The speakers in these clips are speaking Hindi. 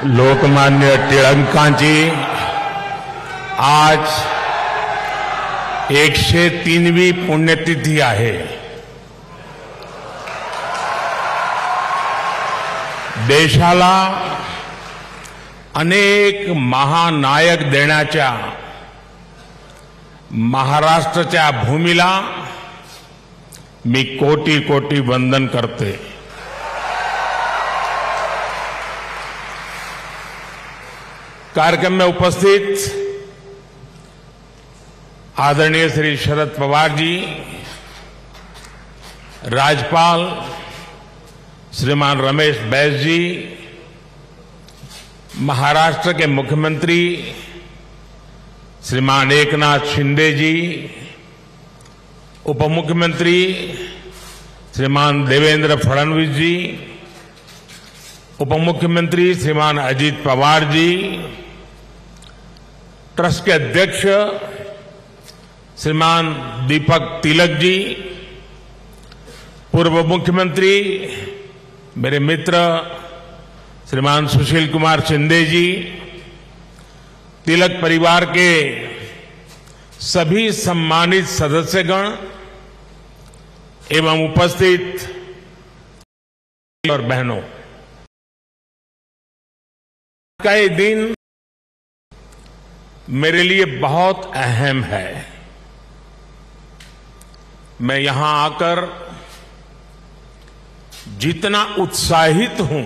लोकमान्य टिळकांची आज 103वी पुण्यतिथी आहे. देशाला अनेक महानायक देण्याच्या महाराष्ट्राच्या भूमीला मी कोटी कोटी वंदन करते. कार्यक्रम में उपस्थित आदरणीय श्री शरद पवार जी, राज्यपाल श्रीमान रमेश बैस जी, महाराष्ट्र के मुख्यमंत्री श्रीमान एकनाथ शिंदे जी, उप मुख्यमंत्री श्रीमान देवेंद्र फडणवीस जी, उप मुख्यमंत्री श्रीमान अजीत पवार जी, ट्रस्ट के अध्यक्ष श्रीमान दीपक तिलक जी, पूर्व मुख्यमंत्री मेरे मित्र श्रीमान सुशील कुमार शिंदे जी, तिलक परिवार के सभी सम्मानित सदस्यगण एवं उपस्थित और बहनों, का ये दिन मेरे लिए बहुत अहम है. मैं यहां आकर जितना उत्साहित हूं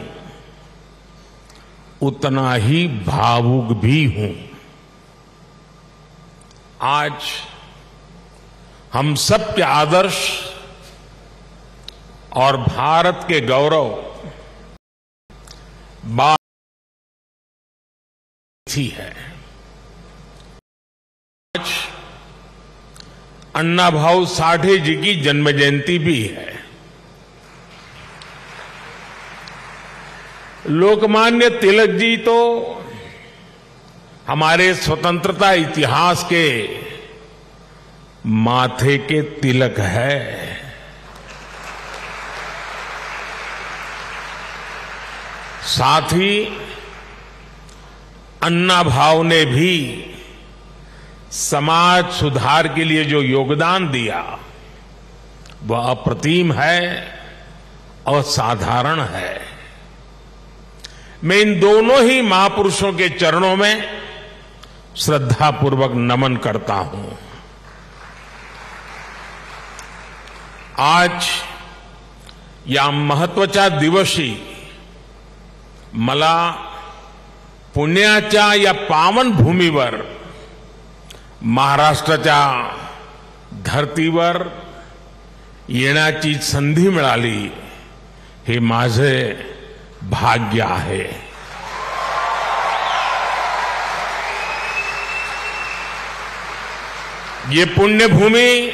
उतना ही भावुक भी हूं. आज हम सब के आदर्श और भारत के गौरव बात है. आज अन्ना भाऊ साठे जी की जन्म जयंती भी है. लोकमान्य तिलक जी तो हमारे स्वतंत्रता इतिहास के माथे के तिलक है. साथ ही अन्ना भाऊ ने भी समाज सुधार के लिए जो योगदान दिया वह अप्रतिम है, असाधारण है. मैं इन दोनों ही महापुरुषों के चरणों में श्रद्धापूर्वक नमन करता हूं. आज या महत्वाच्या दिवशी मला पुण्याच्या या पावन भूमीवर महाराष्ट्राच्या धर्तीवर येण्याची संधी मिळाली हे माझे भाग्य आहे. ये पुण्यभूमि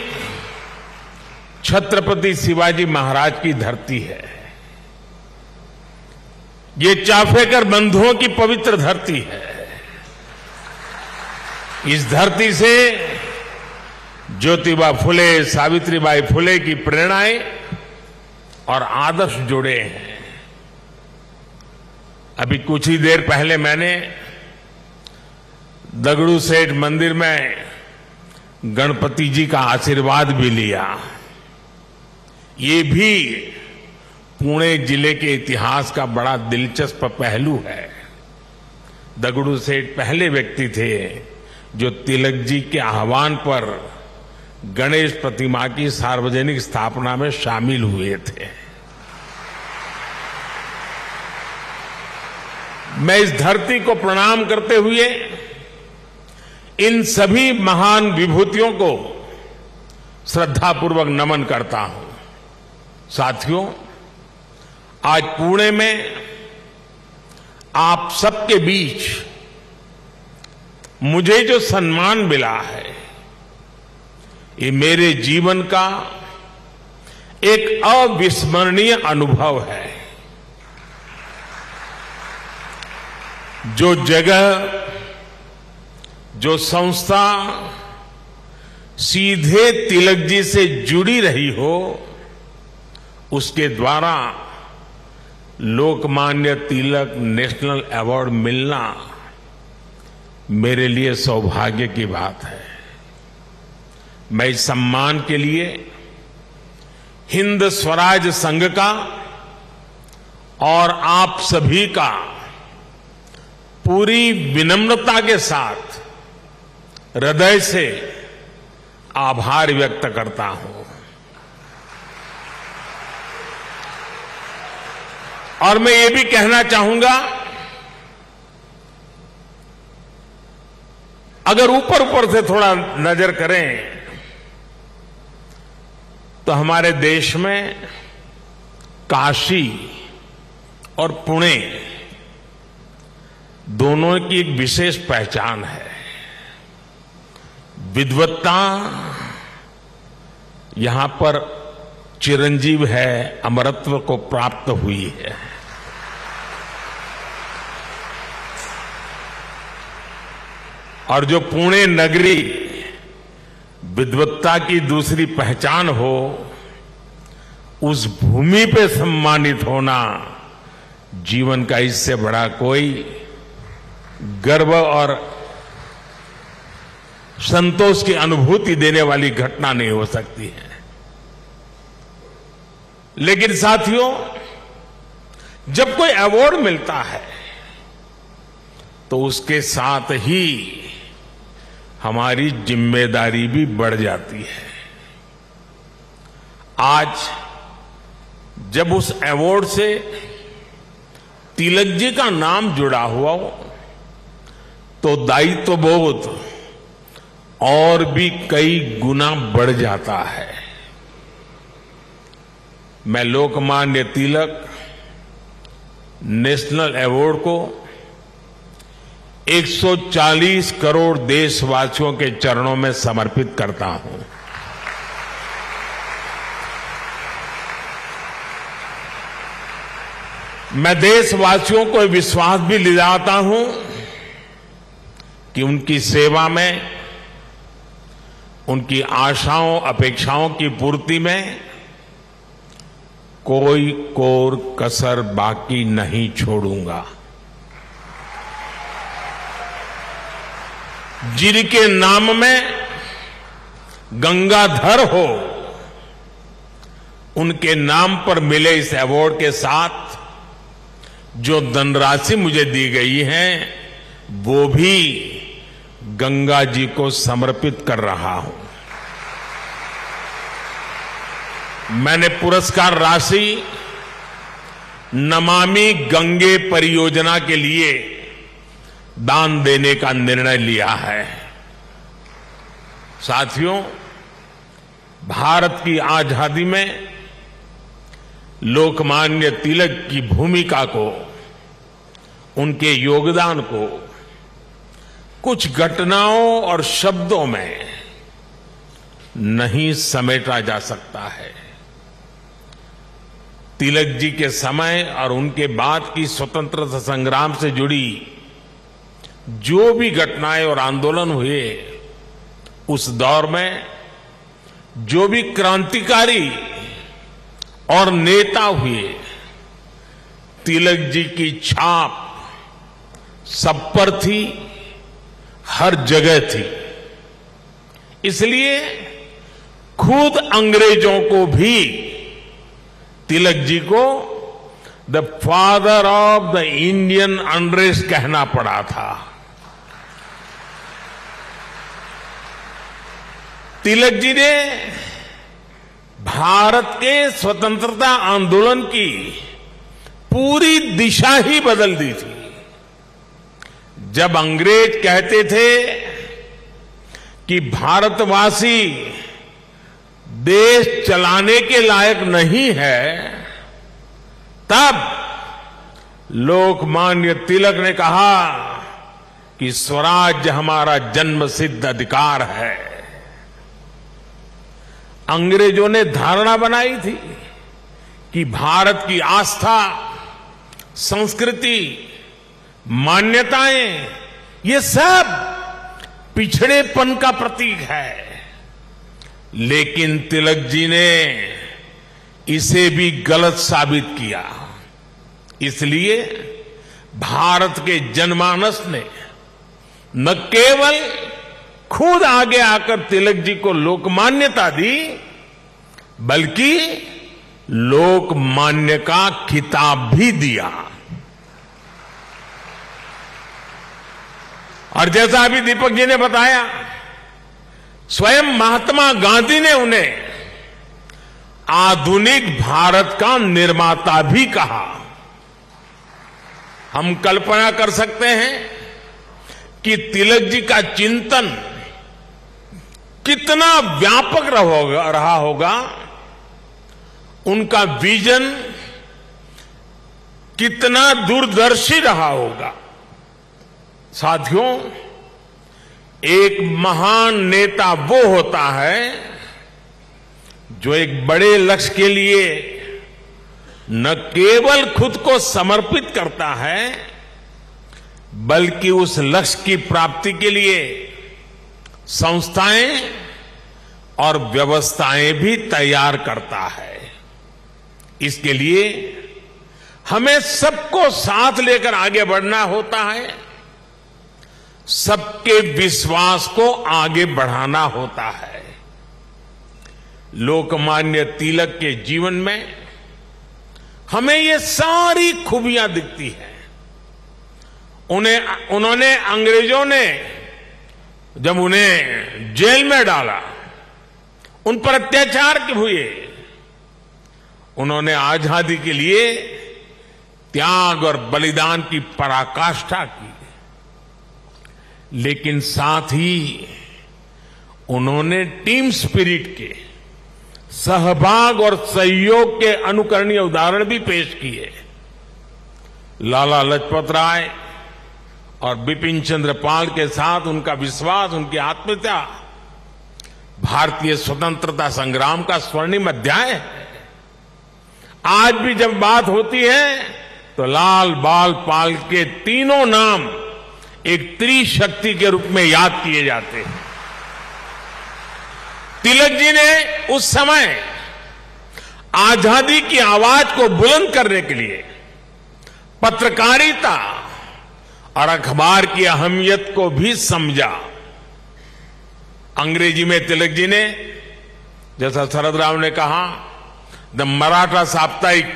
छत्रपति शिवाजी महाराज की धरती है. ये चाफेकर बंधुओं की पवित्र धरती है. इस धरती से ज्योतिबा फुले, सावित्रीबाई फुले की प्रेरणाएं और आदर्श जुड़े हैं. अभी कुछ ही देर पहले मैंने दगड़ू सेठ मंदिर में गणपति जी का आशीर्वाद भी लिया. ये भी पुणे जिले के इतिहास का बड़ा दिलचस्प पहलू है. दगड़ू सेठ पहले व्यक्ति थे जो तिलक जी के आह्वान पर गणेश प्रतिमा की सार्वजनिक स्थापना में शामिल हुए थे. मैं इस धरती को प्रणाम करते हुए इन सभी महान विभूतियों को श्रद्धापूर्वक नमन करता हूं. साथियों, आज पुणे में आप सबके बीच मुझे जो सम्मान मिला है ये मेरे जीवन का एक अविस्मरणीय अनुभव है. जो जगह, जो संस्था सीधे तिलक जी से जुड़ी रही हो उसके द्वारा लोकमान्य तिलक नेशनल अवार्ड मिलना मेरे लिए सौभाग्य की बात है। मैं इस सम्मान के लिए हिंद स्वराज संघ का और आप सभी का पूरी विनम्रता के साथ हृदय से आभार व्यक्त करता हूं। और मैं ये भी कहना चाहूंगा, अगर ऊपर ऊपर से थोड़ा नजर करें तो हमारे देश में काशी और पुणे दोनों की एक विशेष पहचान है। विद्वत्ता यहां पर चिरंजीव है, अमरत्व को प्राप्त हुई है। और जो पुणे नगरी विद्वत्ता की दूसरी पहचान हो, उस भूमि पे सम्मानित होना जीवन का इससे बड़ा कोई गर्व और संतोष की अनुभूति देने वाली घटना नहीं हो सकती है। लेकिन साथियों, जब कोई अवार्ड मिलता है तो उसके साथ ही हमारी जिम्मेदारी भी बढ़ जाती है। आज जब उस अवार्ड से तिलक जी का नाम जुड़ा हुआ हो तो दायित्व बोध और भी कई गुना बढ़ जाता है। मैं लोकमान्य तिलक नेशनल अवार्ड को 140 करोड़ देशवासियों के चरणों में समर्पित करता हूं। मैं देशवासियों को विश्वास भी दिलाता हूं कि उनकी सेवा में, उनकी आशाओं अपेक्षाओं की पूर्ति में कोई कोर कसर बाकी नहीं छोड़ूंगा। जिनके नाम में गंगाधर हो, उनके नाम पर मिले इस अवार्ड के साथ जो धनराशि मुझे दी गई है वो भी गंगा जी को समर्पित कर रहा हूं। मैंने पुरस्कार राशि नमामि गंगे परियोजना के लिए दान देने का निर्णय लिया है। साथियों, भारत की आजादी में लोकमान्य तिलक की भूमिका को, उनके योगदान को कुछ घटनाओं और शब्दों में नहीं समेटा जा सकता है। तिलक जी के समय और उनके बाद की स्वतंत्रता संग्राम से जुड़ी जो भी घटनाएं और आंदोलन हुए, उस दौर में जो भी क्रांतिकारी और नेता हुए, तिलक जी की छाप सब पर थी, हर जगह थी। इसलिए खुद अंग्रेजों को भी तिलक जी को the father of the Indian unrest कहना पड़ा था। तिलक जी ने भारत के स्वतंत्रता आंदोलन की पूरी दिशा ही बदल दी थी। जब अंग्रेज कहते थे कि भारतवासी देश चलाने के लायक नहीं है, तब लोकमान्य तिलक ने कहा कि स्वराज्य हमारा जन्मसिद्ध अधिकार है। अंग्रेजों ने धारणा बनाई थी कि भारत की आस्था, संस्कृति, मान्यताएं, ये सब पिछड़ेपन का प्रतीक है। लेकिन तिलक जी ने इसे भी गलत साबित किया। इसलिए भारत के जनमानस ने न केवल खुद आगे आकर तिलक जी को लोकमान्यता दी, बल्कि लोकमान्य का खिताब भी दिया। और जैसा अभी दीपक जी ने बताया, स्वयं महात्मा गांधी ने उन्हें आधुनिक भारत का निर्माता भी कहा। हम कल्पना कर सकते हैं कि तिलक जी का चिंतन कितना व्यापक रहा होगा, उनका विजन कितना दूरदर्शी रहा होगा। साथियों, एक महान नेता वो होता है जो एक बड़े लक्ष्य के लिए न केवल खुद को समर्पित करता है, बल्कि उस लक्ष्य की प्राप्ति के लिए संस्थाएं और व्यवस्थाएं भी तैयार करता है। इसके लिए हमें सबको साथ लेकर आगे बढ़ना होता है, सबके विश्वास को आगे बढ़ाना होता है। लोकमान्य तिलक के जीवन में हमें ये सारी खूबियां दिखती हैं। उन्होंने अंग्रेजों ने जब उन्हें जेल में डाला, उन पर अत्याचार हुए, उन्होंने आजादी के लिए त्याग और बलिदान की पराकाष्ठा की, लेकिन साथ ही उन्होंने टीम स्पिरिट के, सहभाग और सहयोग के अनुकरणीय उदाहरण भी पेश किए। लाला लाजपत राय और बिपिन चंद्र पाल के साथ उनका विश्वास, उनकी आत्मीयता भारतीय स्वतंत्रता संग्राम का स्वर्णिम अध्याय है। आज भी जब बात होती है तो लाल बाल पाल के तीनों नाम एक त्रिशक्ति के रूप में याद किए जाते हैं। तिलक जी ने उस समय आजादी की आवाज को बुलंद करने के लिए पत्रकारिता और अखबार की अहमियत को भी समझा। अंग्रेजी में तिलक जी ने, जैसा शरद राव ने कहा, द मराठा साप्ताहिक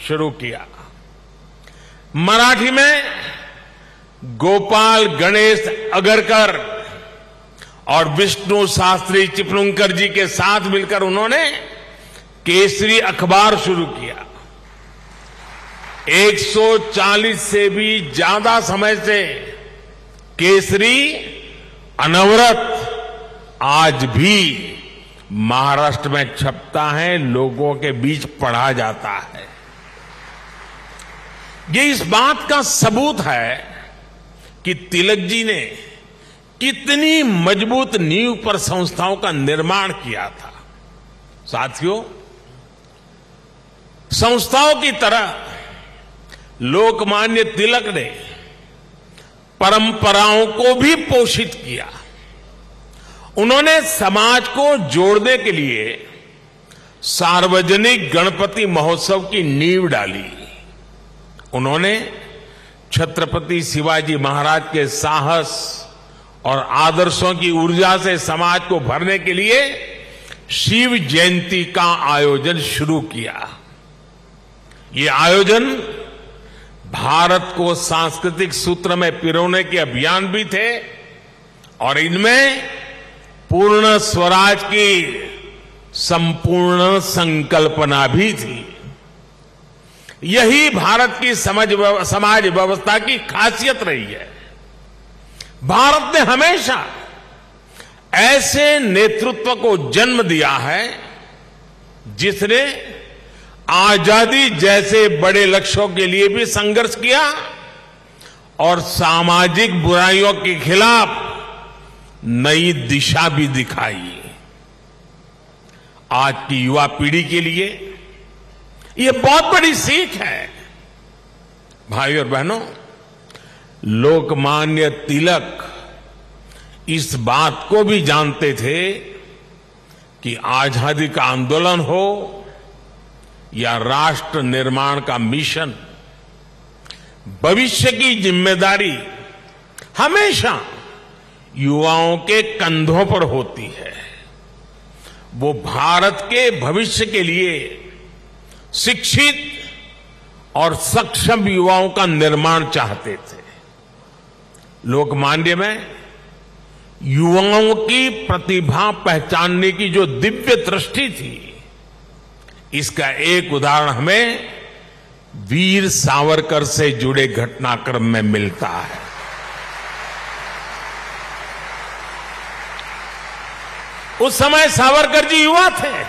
शुरू किया। मराठी में गोपाल गणेश अगरकर और विष्णु शास्त्री चिपलुंकर जी के साथ मिलकर उन्होंने केसरी अखबार शुरू किया। 140 से भी ज्यादा समय से केसरी अनवरत आज भी महाराष्ट्र में छपता है, लोगों के बीच पढ़ा जाता है। ये इस बात का सबूत है कि तिलक जी ने कितनी मजबूत नींव पर संस्थाओं का निर्माण किया था। साथियों, संस्थाओं की तरह लोकमान्य तिलक ने परंपराओं को भी पोषित किया। उन्होंने समाज को जोड़ने के लिए सार्वजनिक गणपति महोत्सव की नींव डाली। उन्होंने छत्रपति शिवाजी महाराज के साहस और आदर्शों की ऊर्जा से समाज को भरने के लिए शिव जयंती का आयोजन शुरू किया। ये आयोजन भारत को सांस्कृतिक सूत्र में पिरोने के अभियान भी थे और इनमें पूर्ण स्वराज की संपूर्ण संकल्पना भी थी। यही भारत की समाज व्यवस्था की खासियत रही है। भारत ने हमेशा ऐसे नेतृत्व को जन्म दिया है जिसने आजादी जैसे बड़े लक्ष्यों के लिए भी संघर्ष किया और सामाजिक बुराइयों के खिलाफ नई दिशा भी दिखाई। आज की युवा पीढ़ी के लिए यह बहुत बड़ी सीख है। भाइयों और बहनों, लोकमान्य तिलक इस बात को भी जानते थे कि आजादी का आंदोलन हो या राष्ट्र निर्माण का मिशन, भविष्य की जिम्मेदारी हमेशा युवाओं के कंधों पर होती है। वो भारत के भविष्य के लिए शिक्षित और सक्षम युवाओं का निर्माण चाहते थे। लोकमान्य में युवाओं की प्रतिभा पहचानने की जो दिव्य दृष्टि थी, इसका एक उदाहरण हमें वीर सावरकर से जुड़े घटनाक्रम में मिलता है। उस समय सावरकर जी युवा थे।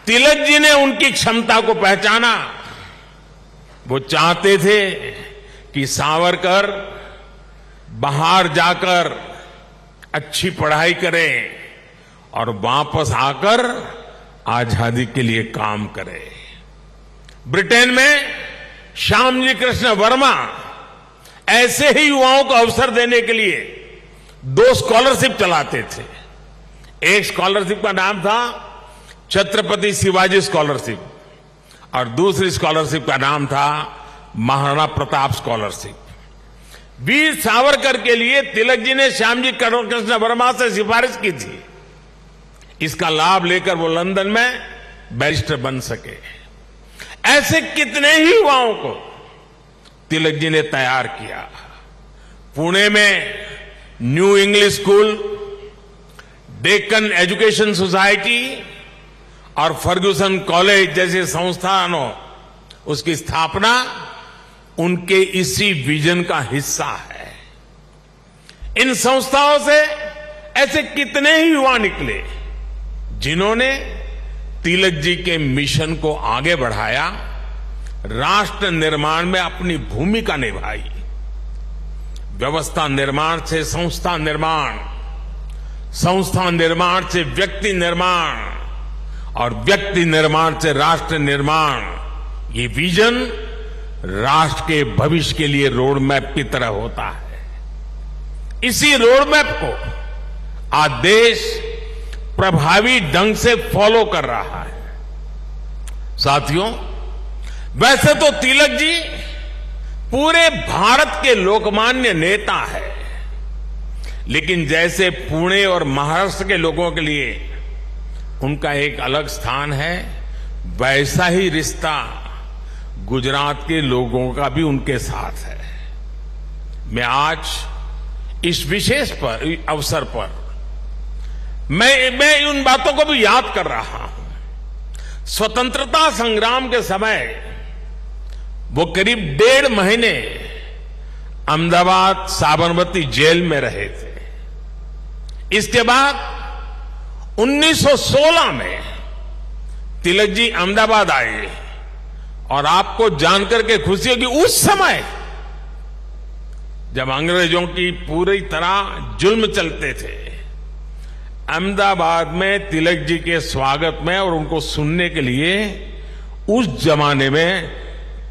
तिलक जी ने उनकी क्षमता को पहचाना। वो चाहते थे कि सावरकर बाहर जाकर अच्छी पढ़ाई करें और वापस आकर आजादी के लिए काम करें। ब्रिटेन में श्यामजी कृष्ण वर्मा ऐसे ही युवाओं को अवसर देने के लिए 2 स्कॉलरशिप चलाते थे। एक स्कॉलरशिप का नाम था छत्रपति शिवाजी स्कॉलरशिप और दूसरी स्कॉलरशिप का नाम था महाराणा प्रताप स्कॉलरशिप। वीर सावरकर के लिए तिलक जी ने श्यामजी कृष्ण वर्मा से सिफारिश की थी। इसका लाभ लेकर वो लंदन में बैरिस्टर बन सके। ऐसे कितने ही युवाओं को तिलक जी ने तैयार किया। पुणे में new English school, Deccan education society और फर्ग्यूसन कॉलेज जैसे संस्थानों, उसकी स्थापना उनके इसी विजन का हिस्सा है। इन संस्थाओं से ऐसे कितने ही युवा निकले जिन्होंने तिलक जी के मिशन को आगे बढ़ाया, राष्ट्र निर्माण में अपनी भूमिका निभाई। व्यवस्था निर्माण से संस्था निर्माण, संस्था निर्माण से व्यक्ति निर्माण और व्यक्ति निर्माण से राष्ट्र निर्माण, ये विजन राष्ट्र के भविष्य के लिए रोड मैप की तरह होता है। इसी रोड मैप को आज देश प्रभावी ढंग से फॉलो कर रहा है। साथियों, वैसे तो तिलक जी पूरे भारत के लोकमान्य नेता है, लेकिन जैसे पुणे और महाराष्ट्र के लोगों के लिए उनका एक अलग स्थान है, वैसा ही रिश्ता गुजरात के लोगों का भी उनके साथ है। मैं आज इस विशेष अवसर पर मैं उन बातों को भी याद कर रहा हूं। स्वतंत्रता संग्राम के समय वो करीब 1.5 महीने अहमदाबाद साबरमती जेल में रहे थे। इसके बाद 1916 में तिलक जी अहमदाबाद आए और आपको जानकर के खुशी होगी, उस समय जब अंग्रेजों की पूरी तरह जुल्म चलते थे, अहमदाबाद में तिलक जी के स्वागत में और उनको सुनने के लिए उस जमाने में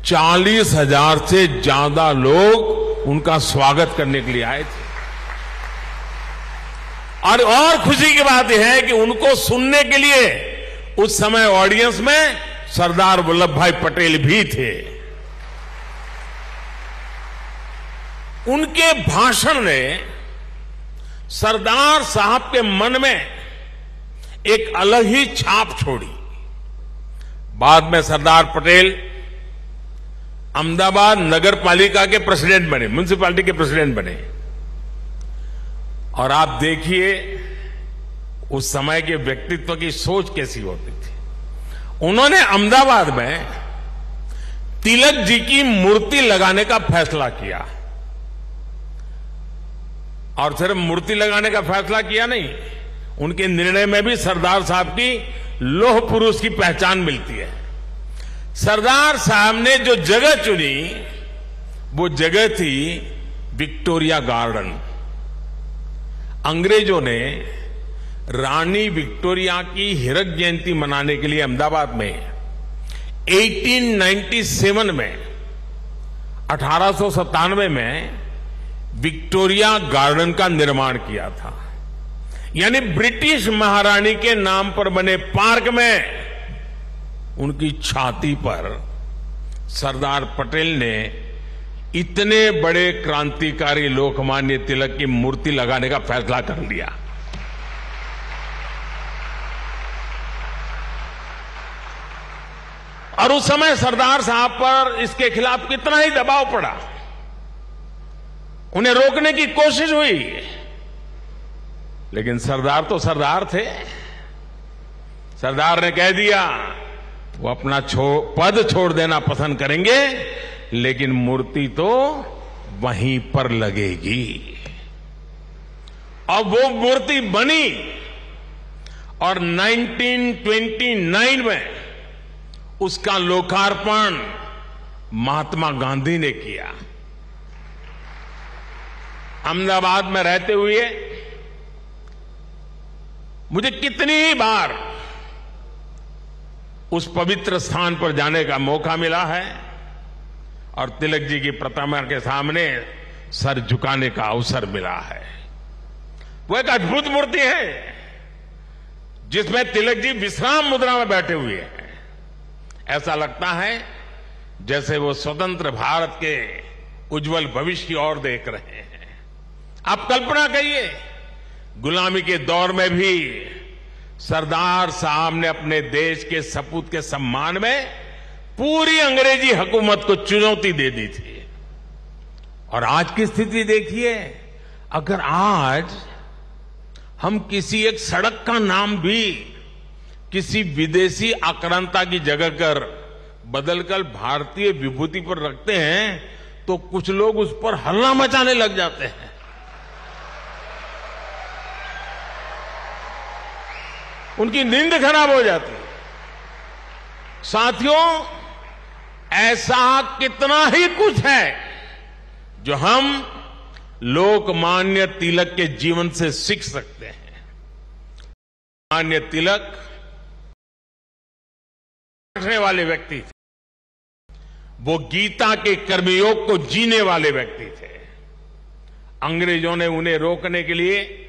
40,000 से ज्यादा लोग उनका स्वागत करने के लिए आए थे। और खुशी की बात यह है कि उनको सुनने के लिए उस समय ऑडियंस में सरदार वल्लभ भाई पटेल भी थे। उनके भाषण ने सरदार साहब के मन में एक अलग ही छाप छोड़ी। बाद में सरदार पटेल अहमदाबाद नगर पालिका के प्रेसिडेंट बने, म्युनिसिपैलिटी के प्रेसिडेंट बने। और आप देखिए उस समय के व्यक्तित्व की सोच कैसी होती थी। उन्होंने अहमदाबाद में तिलक जी की मूर्ति लगाने का फैसला किया। और सिर्फ मूर्ति लगाने का फैसला किया नहीं, उनके निर्णय में भी सरदार साहब की लौह पुरुष की पहचान मिलती है। सरदार साहब ने जो जगह चुनी वो जगह थी विक्टोरिया गार्डन। अंग्रेजों ने रानी विक्टोरिया की हीरक जयंती मनाने के लिए अहमदाबाद में 1897 में 1897 में विक्टोरिया गार्डन का निर्माण किया था। यानी ब्रिटिश महारानी के नाम पर बने पार्क में उनकी छाती पर सरदार पटेल ने इतने बड़े क्रांतिकारी लोकमान्य तिलक की मूर्ति लगाने का फैसला कर लिया। और उस समय सरदार साहब पर इसके खिलाफ कितना ही दबाव पड़ा, उन्हें रोकने की कोशिश हुई, लेकिन सरदार तो सरदार थे। सरदार ने कह दिया वो अपना पद छोड़ देना पसंद करेंगे, लेकिन मूर्ति तो वहीं पर लगेगी। और वो मूर्ति बनी और 1929 में उसका लोकार्पण महात्मा गांधी ने किया। अहमदाबाद में रहते हुए मुझे कितनी ही बार उस पवित्र स्थान पर जाने का मौका मिला है और तिलक जी की प्रतिमा के सामने सर झुकाने का अवसर मिला है। वो एक अद्भुत मूर्ति है जिसमें तिलक जी विश्राम मुद्रा में बैठे हुए हैं। ऐसा लगता है जैसे वो स्वतंत्र भारत के उज्जवल भविष्य की ओर देख रहे हैं। आप कल्पना करिए, गुलामी के दौर में भी सरदार साहब ने अपने देश के सपूत के सम्मान में पूरी अंग्रेजी हुकूमत को चुनौती दे दी थी। और आज की स्थिति देखिए, अगर आज हम किसी एक सड़क का नाम भी किसी विदेशी आक्रांता की जगह कर बदलकर भारतीय विभूति पर रखते हैं तो कुछ लोग उस पर हल्ला मचाने लग जाते हैं। उनकी नींद खराब हो जाती है। साथियों, ऐसा कितना ही कुछ है जो हम लोकमान्य तिलक के जीवन से सीख सकते हैं। लोकमान्य तिलक रखने वाले व्यक्ति थे, वो गीता के कर्मयोग को जीने वाले व्यक्ति थे। अंग्रेजों ने उन्हें रोकने के लिए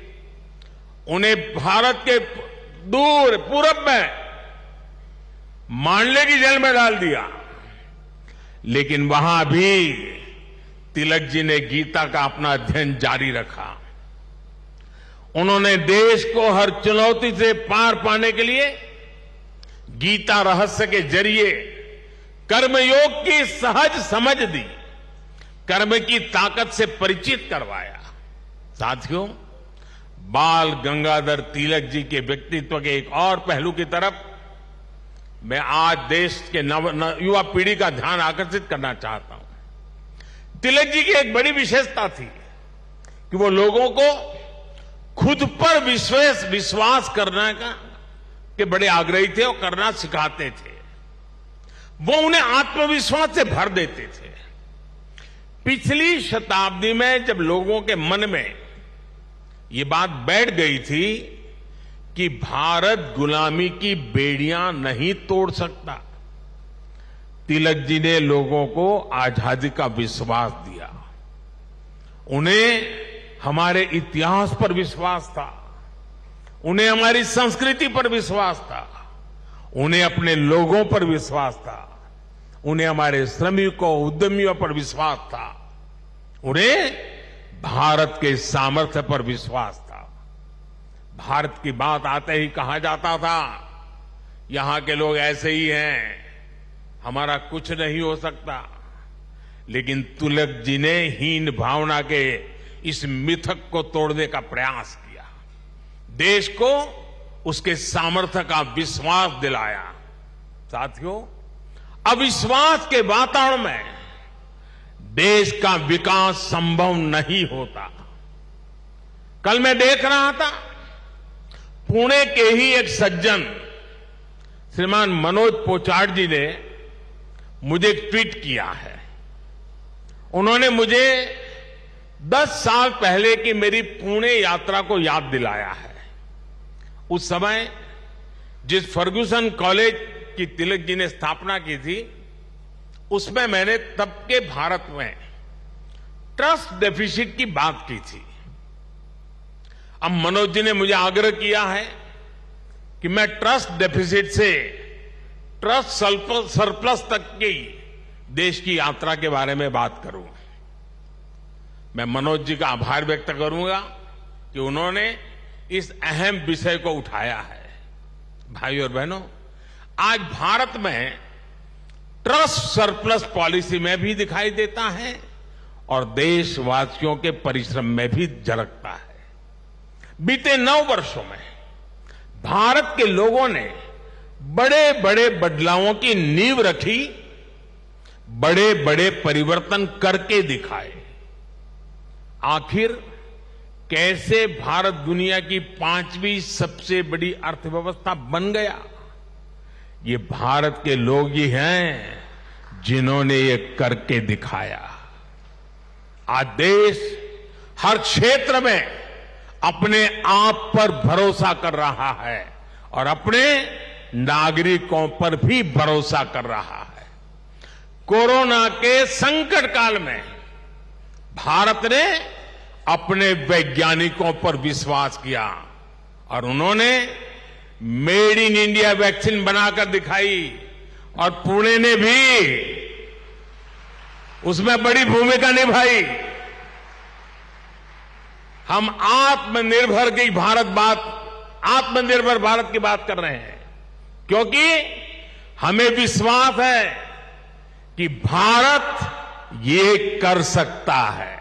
उन्हें भारत के दूर पूरब में मांडले की जेल में डाल दिया, लेकिन वहां भी तिलक जी ने गीता का अपना अध्ययन जारी रखा। उन्होंने देश को हर चुनौती से पार पाने के लिए गीता रहस्य के जरिए कर्मयोग की सहज समझ दी, कर्म की ताकत से परिचित करवाया। साथियों, बाल गंगाधर तिलक जी के व्यक्तित्व के एक और पहलू की तरफ मैं आज देश के युवा पीढ़ी का ध्यान आकर्षित करना चाहता हूं। तिलक जी की एक बड़ी विशेषता थी कि वो लोगों को खुद पर विश्वास करने के बड़े आग्रही थे और करना सिखाते थे। वो उन्हें आत्मविश्वास से भर देते थे। पिछली शताब्दी में जब लोगों के मन में ये बात बैठ गई थी कि भारत गुलामी की बेड़ियां नहीं तोड़ सकता, तिलक जी ने लोगों को आजादी का विश्वास दिया। उन्हें हमारे इतिहास पर विश्वास था, उन्हें हमारी संस्कृति पर विश्वास था, उन्हें अपने लोगों पर विश्वास था, उन्हें हमारे श्रमिकों उद्यमियों पर विश्वास था, उन्हें भारत के सामर्थ्य पर विश्वास था। भारत की बात आते ही कहा जाता था यहां के लोग ऐसे ही हैं, हमारा कुछ नहीं हो सकता। लेकिन तिलक जी ने हीन भावना के इस मिथक को तोड़ने का प्रयास किया, देश को उसके सामर्थ्य का विश्वास दिलाया। साथियों, अविश्वास के वातावरण में देश का विकास संभव नहीं होता। कल मैं देख रहा था, पुणे के ही एक सज्जन श्रीमान मनोज पोचाट जी ने मुझे एक ट्वीट किया है। उन्होंने मुझे 10 साल पहले की मेरी पुणे यात्रा को याद दिलाया है। उस समय जिस फर्ग्यूसन कॉलेज की तिलक जी ने स्थापना की थी, उसमें मैंने तब के भारत में ट्रस्ट डेफिसिट की बात की थी। अब मनोज जी ने मुझे आग्रह किया है कि मैं ट्रस्ट डेफिसिट से ट्रस्ट सरप्लस तक की देश की यात्रा के बारे में बात करूं। मैं मनोज जी का आभार व्यक्त करूंगा कि उन्होंने इस अहम विषय को उठाया है। भाइयों और बहनों, आज भारत में ट्रस्ट सरप्लस पॉलिसी में भी दिखाई देता है और देशवासियों के परिश्रम में भी झलकता है। बीते 9 वर्षों में भारत के लोगों ने बड़े बड़े बदलावों की नींव रखी, बड़े बड़े परिवर्तन करके दिखाए। आखिर कैसे भारत दुनिया की 5वीं सबसे बड़ी अर्थव्यवस्था बन गया? ये भारत के लोग ही हैं जिन्होंने ये करके दिखाया। आज देश हर क्षेत्र में अपने आप पर भरोसा कर रहा है और अपने नागरिकों पर भी भरोसा कर रहा है। कोरोना के संकट काल में भारत ने अपने वैज्ञानिकों पर विश्वास किया और उन्होंने मेड इन इंडिया वैक्सीन बनाकर दिखाई और पुणे ने भी उसमें बड़ी भूमिका निभाई। हम आत्मनिर्भर भारत की बात कर रहे हैं क्योंकि हमें विश्वास है कि भारत ये कर सकता है।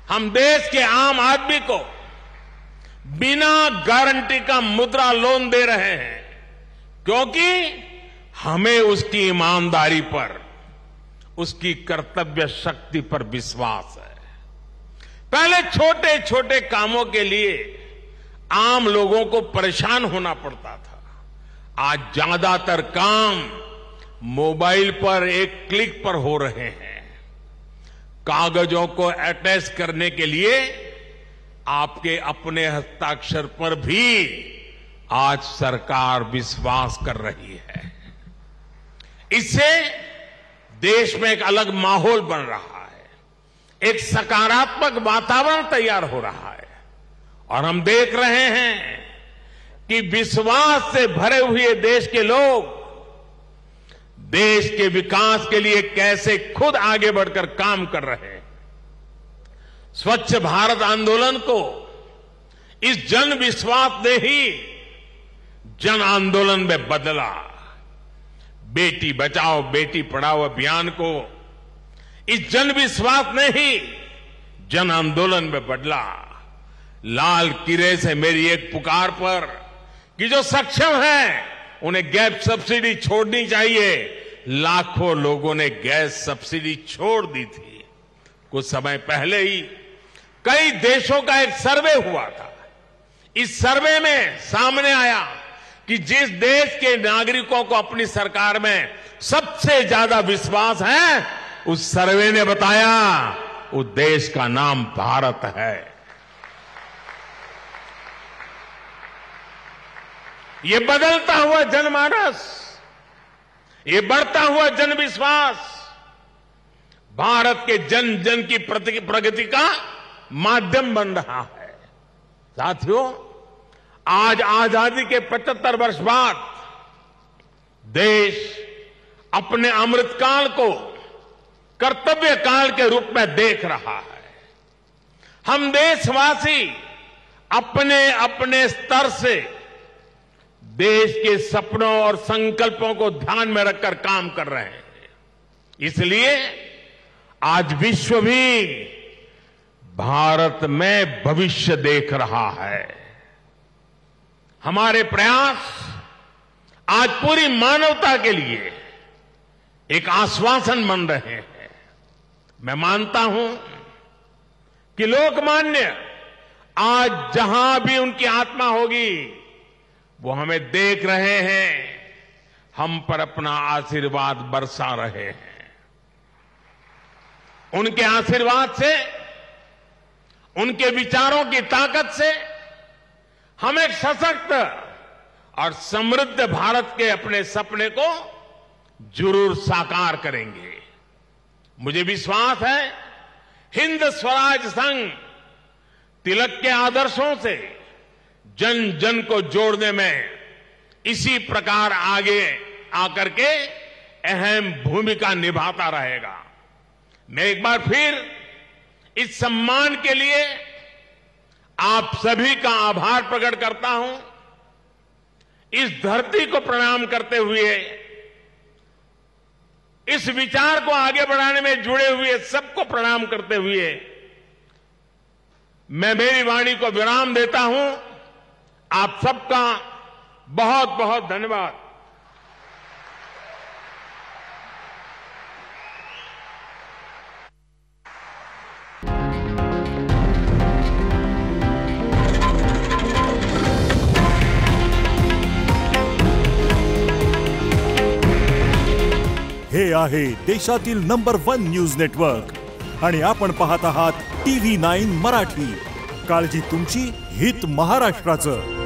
हम देश के आम आदमी को बिना गारंटी का मुद्रा लोन दे रहे हैं क्योंकि हमें उसकी ईमानदारी पर, उसकी कर्तव्य शक्ति पर विश्वास है। पहले छोटे छोटे कामों के लिए आम लोगों को परेशान होना पड़ता था। आज ज्यादातर काम मोबाइल पर एक क्लिक पर हो रहे हैं। कागजों को अटैच करने के लिए आपके अपने हस्ताक्षर पर भी आज सरकार विश्वास कर रही है। इससे देश में एक अलग माहौल बन रहा है, एक सकारात्मक वातावरण तैयार हो रहा है और हम देख रहे हैं कि विश्वास से भरे हुए देश के लोग देश के विकास के लिए कैसे खुद आगे बढ़कर काम कर रहे हैं। स्वच्छ भारत आंदोलन को इस जन विश्वास ने ही जन आंदोलन में बदला। बेटी बचाओ बेटी पढ़ाओ अभियान को इस जन विश्वास ने ही जन आंदोलन में बदला। लाल किले से मेरी एक पुकार पर कि जो सक्षम हैं उन्हें गैस सब्सिडी छोड़नी चाहिए, लाखों लोगों ने गैस सब्सिडी छोड़ दी थी। कुछ समय पहले ही कई देशों का एक सर्वे हुआ था। इस सर्वे में सामने आया कि जिस देश के नागरिकों को अपनी सरकार में सबसे ज्यादा विश्वास है, उस सर्वे ने बताया उस देश का नाम भारत है। ये बदलता हुआ जनमानस, ये बढ़ता हुआ जनविश्वास भारत के जन जन की प्रगति का माध्यम बन रहा है। साथियों, आज आजादी के 75 वर्ष बाद देश अपने अमृतकाल को कर्तव्य काल के रूप में देख रहा है। हम देशवासी अपने अपने स्तर से देश के सपनों और संकल्पों को ध्यान में रखकर काम कर रहे हैं। इसलिए आज विश्व भी भारत में भविष्य देख रहा है। हमारे प्रयास आज पूरी मानवता के लिए एक आश्वासन बन रहे हैं। मैं मानता हूं कि लोकमान्य आज जहां भी उनकी आत्मा होगी वो हमें देख रहे हैं, हम पर अपना आशीर्वाद बरसा रहे हैं। उनके आशीर्वाद से, उनके विचारों की ताकत से हम एक सशक्त और समृद्ध भारत के अपने सपने को जरूर साकार करेंगे। मुझे विश्वास है हिंद स्वराज संघ तिलक के आदर्शों से जन जन को जोड़ने में इसी प्रकार आगे आकर के अहम भूमिका निभाता रहेगा। मैं एक बार फिर इस सम्मान के लिए आप सभी का आभार प्रकट करता हूं। इस धरती को प्रणाम करते हुए, इस विचार को आगे बढ़ाने में जुड़े हुए सबको प्रणाम करते हुए मैं मेरी वाणी को विराम देता हूं। आप सबका बहुत बहुत धन्यवाद। हे आहे देशातील नंबर 1 न्यूज नेटवर्क आणि आपण पाहत आहात TV9 मराठी। काळजी तुमची, हित महाराष्ट्राचं।